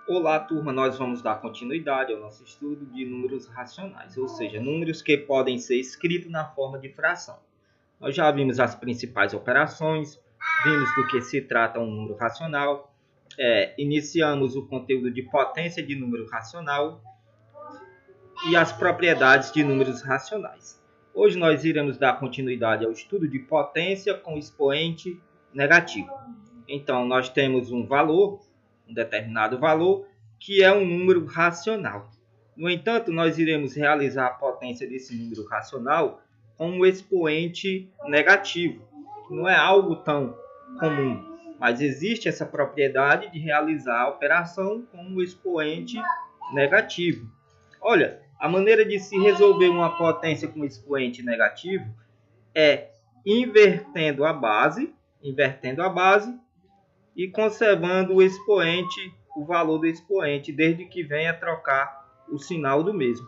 Olá, turma, nós vamos dar continuidade ao nosso estudo de números racionais, ou seja, números que podem ser escritos na forma de fração. Nós já vimos as principais operações, vimos do que se trata um número racional, iniciamos o conteúdo de potência de número racional e as propriedades de números racionais. Hoje nós iremos dar continuidade ao estudo de potência com expoente negativo. Então, nós temos um valor, um determinado valor, que é um número racional. No entanto, nós iremos realizar a potência desse número racional com um expoente negativo. Não é algo tão comum, mas existe essa propriedade de realizar a operação com um expoente negativo. Olha, a maneira de se resolver uma potência com expoente negativo é invertendo a base e conservando o expoente, o valor do expoente, desde que venha trocar o sinal do mesmo.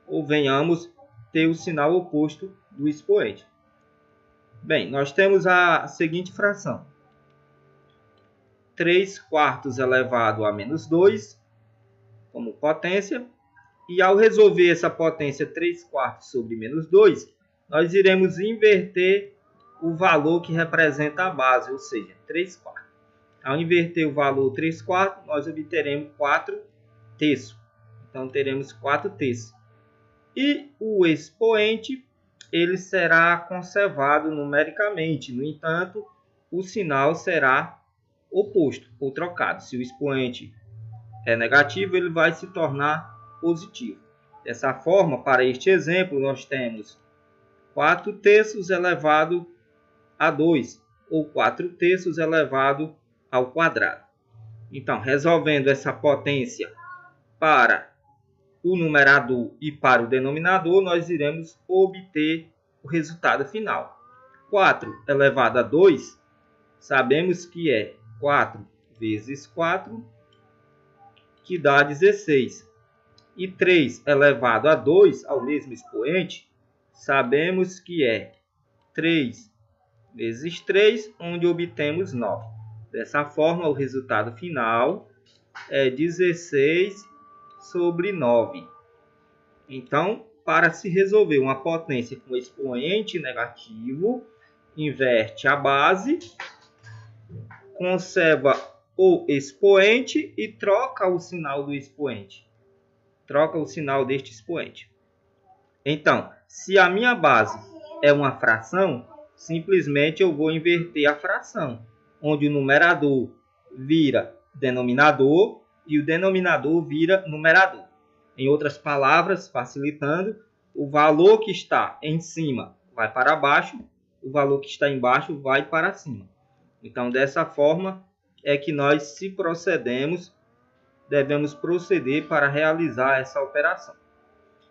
Ou venhamos ter o sinal oposto do expoente. Bem, nós temos a seguinte fração. 3 quartos elevado a menos 2 como potência. E ao resolver essa potência 3 quartos sobre menos 2, nós iremos inverter o valor que representa a base, ou seja, 3 quartos. Ao inverter o valor 3 quartos, nós obteremos 4 terços. Então, teremos 4 terços. E o expoente, ele será conservado numericamente. No entanto, o sinal será oposto ou trocado. Se o expoente é negativo, ele vai se tornar positivo. Dessa forma, para este exemplo, nós temos 4 terços elevado a 2, ou 4 terços elevado ao quadrado. Então, resolvendo essa potência para o numerador e para o denominador, nós iremos obter o resultado final. 4 elevado a 2, sabemos que é 4 vezes 4, que dá 16. E 3 elevado a 2, ao mesmo expoente, sabemos que é 3 vezes 3, onde obtemos 9. Dessa forma, o resultado final é 16 sobre 9. Então, para se resolver uma potência com expoente negativo, inverte a base, conserva o expoente e troca o sinal do expoente. Troca o sinal deste expoente. Então, se a minha base é uma fração, simplesmente eu vou inverter a fração, onde o numerador vira denominador e o denominador vira numerador. Em outras palavras, facilitando, o valor que está em cima vai para baixo, o valor que está embaixo vai para cima. Então, dessa forma é que nós, se procedemos, devemos proceder para realizar essa operação.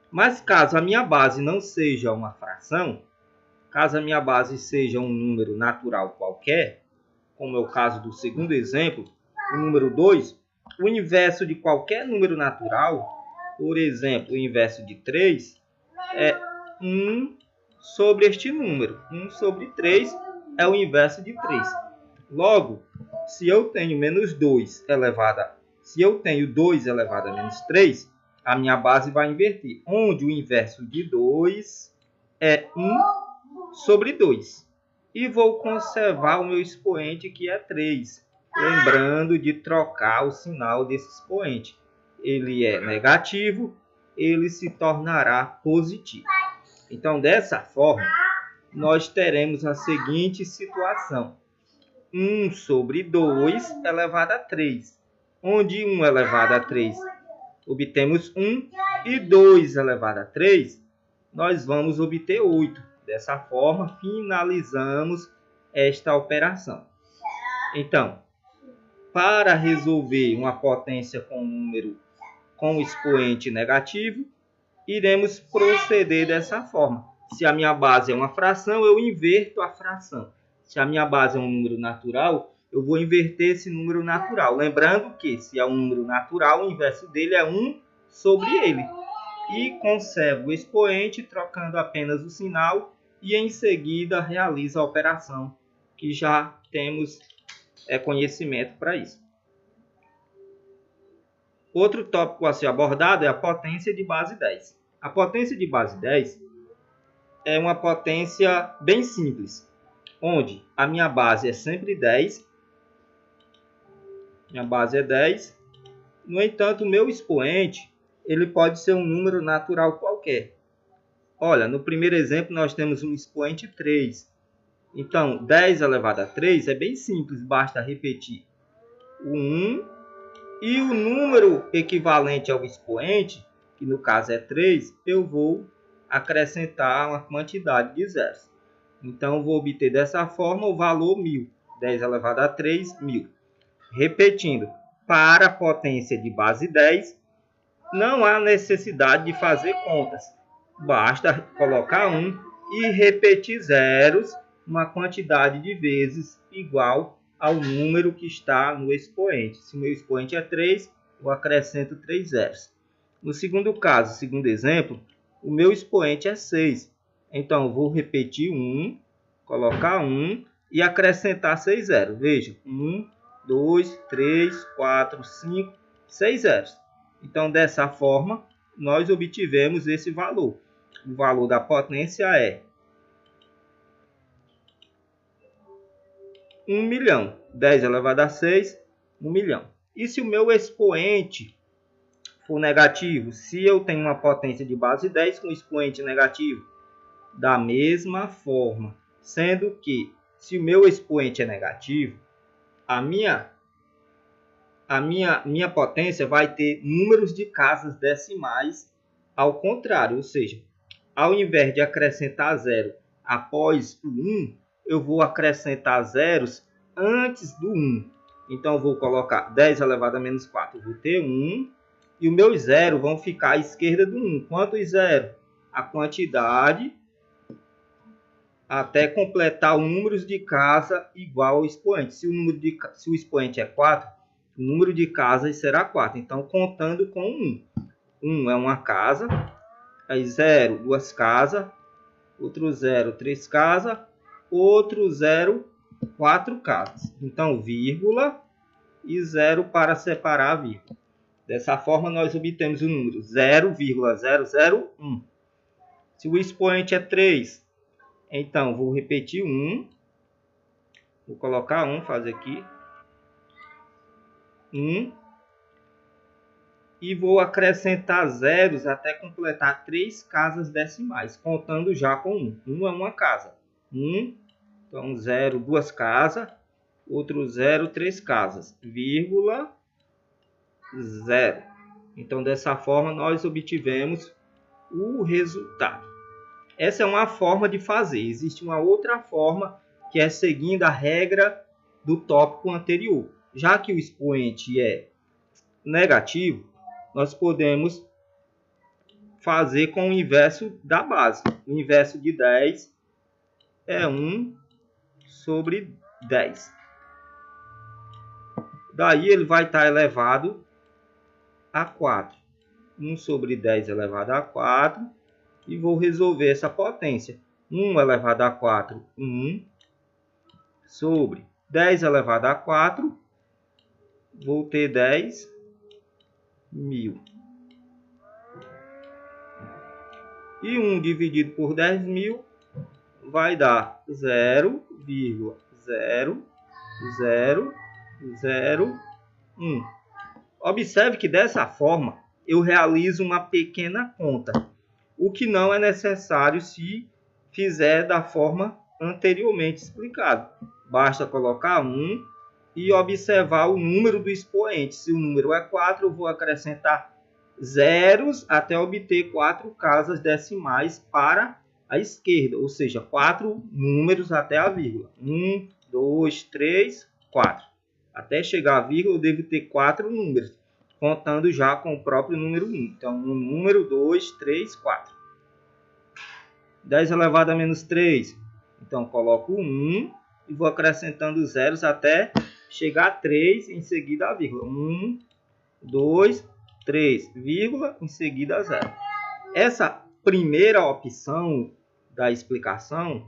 Mas caso a minha base não seja uma fração, caso a minha base seja um número natural qualquer, como é o caso do segundo exemplo, o número 2, o inverso de qualquer número natural, por exemplo, o inverso de 3, é 1 sobre este número. 1 sobre 3 é o inverso de 3. Logo, se eu tenho menos 2 elevado a... Se eu tenho 2 elevado a menos 3, a minha base vai inverter, onde o inverso de 2 é 1 sobre 2. E vou conservar o meu expoente, que é 3. Lembrando de trocar o sinal desse expoente. Ele é negativo, ele se tornará positivo. Então, dessa forma, nós teremos a seguinte situação. 1 sobre 2 elevado a 3. Onde 1 elevado a 3 obtemos 1 e 2 elevado a 3, nós vamos obter 8. Dessa forma, finalizamos esta operação. Então, para resolver uma potência com um número com expoente negativo, iremos proceder dessa forma. Se a minha base é uma fração, eu inverto a fração. Se a minha base é um número natural, eu vou inverter esse número natural. Lembrando que, se é um número natural, o inverso dele é 1 sobre ele. E conservo o expoente, trocando apenas o sinal, e em seguida realizo a operação, que já temos conhecimento para isso. Outro tópico a ser abordado é a potência de base 10. A potência de base 10 é uma potência bem simples, onde a minha base é sempre 10. Minha base é 10. No entanto, o meu expoente ele pode ser um número natural qualquer. Olha, no primeiro exemplo nós temos um expoente 3. Então, 10 elevado a 3 é bem simples, basta repetir o 1 e o número equivalente ao expoente, que no caso é 3, eu vou acrescentar uma quantidade de zeros. Então, eu vou obter dessa forma o valor 1000. 10 elevado a 3, 1000. Repetindo, para a potência de base 10, não há necessidade de fazer contas. Basta colocar 1 e repetir zeros uma quantidade de vezes igual ao número que está no expoente. Se o meu expoente é 3, eu acrescento 3 zeros. No segundo caso, segundo exemplo, o meu expoente é 6. Então, eu vou repetir 1, colocar 1 e acrescentar 6 zeros. Veja, 1, 2, 3, 4, 5, 6 zeros. Então, dessa forma, nós obtivemos esse valor. O valor da potência é 1 milhão. 10 elevado a 6, 1 milhão. E se o meu expoente for negativo? Se eu tenho uma potência de base 10 com expoente negativo, da mesma forma. Sendo que, se o meu expoente é negativo, a minha potência vai ter números de casas decimais ao contrário. Ou seja, ao invés de acrescentar zero após o 1, eu vou acrescentar zeros antes do 1. Então, eu vou colocar 10 elevado a menos 4. Eu vou ter 1. E os meus zeros vão ficar à esquerda do 1. Quantos zeros? A quantidade até completar o número de casa igual ao expoente. Se o expoente é 4, o número de casas será 4. Então, contando com 1. 1 é uma casa. Aí 0, 2 casas. Outro 0, 3 casas. Outro 0, 4 casas. Então, vírgula e 0 para separar a vírgula. Dessa forma, nós obtemos o número 0,001. Se o expoente é 3, então vou repetir 1. Vou colocar 1, fazer aqui. 1. E vou acrescentar zeros até completar 3 casas decimais, contando já com 1. 1 é uma casa. 1, então 0, 2 casas. Outro 0, 3 casas. Vírgula, 0. Então, dessa forma, nós obtivemos o resultado. Essa é uma forma de fazer. Existe uma outra forma, que é seguindo a regra do tópico anterior. Já que o expoente é negativo, nós podemos fazer com o inverso da base. O inverso de 10 é 1 sobre 10. Daí ele vai estar elevado a 4. 1 sobre 10 elevado a 4. E vou resolver essa potência. 1 elevado a 4, 1. Sobre 10 elevado a 4. Vou ter 10 mil. E 1 dividido por 10 mil vai dar 0,0001. Observe que dessa forma eu realizo uma pequena conta, o que não é necessário se fizer da forma anteriormente explicada. Basta colocar 1 e observar o número do expoente. Se o número é 4, eu vou acrescentar zeros até obter 4 casas decimais para a esquerda, ou seja, 4 números até a vírgula. 1, 2, 3, 4. Até chegar à vírgula, eu devo ter 4 números, contando já com o próprio número 1. Então, 1, número 2, 3, 4. 10 elevado a menos 3. Então, coloco 1 e vou acrescentando zeros até chegar a 3, em seguida a vírgula. 1, 2, 3, vírgula, em seguida a 0. Essa primeira opção da explicação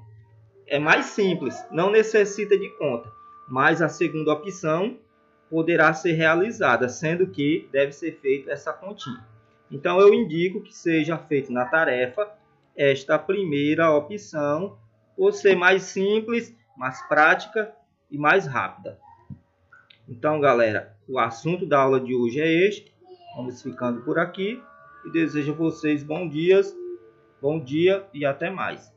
é mais simples, não necessita de conta. Mas a segunda opção poderá ser realizada, sendo que deve ser feita essa continha. Então, eu indico que seja feito na tarefa esta primeira opção, por ser mais simples, mais prática e mais rápida. Então, galera, o assunto da aula de hoje é este. Vamos ficando por aqui e desejo a vocês bom dia e até mais.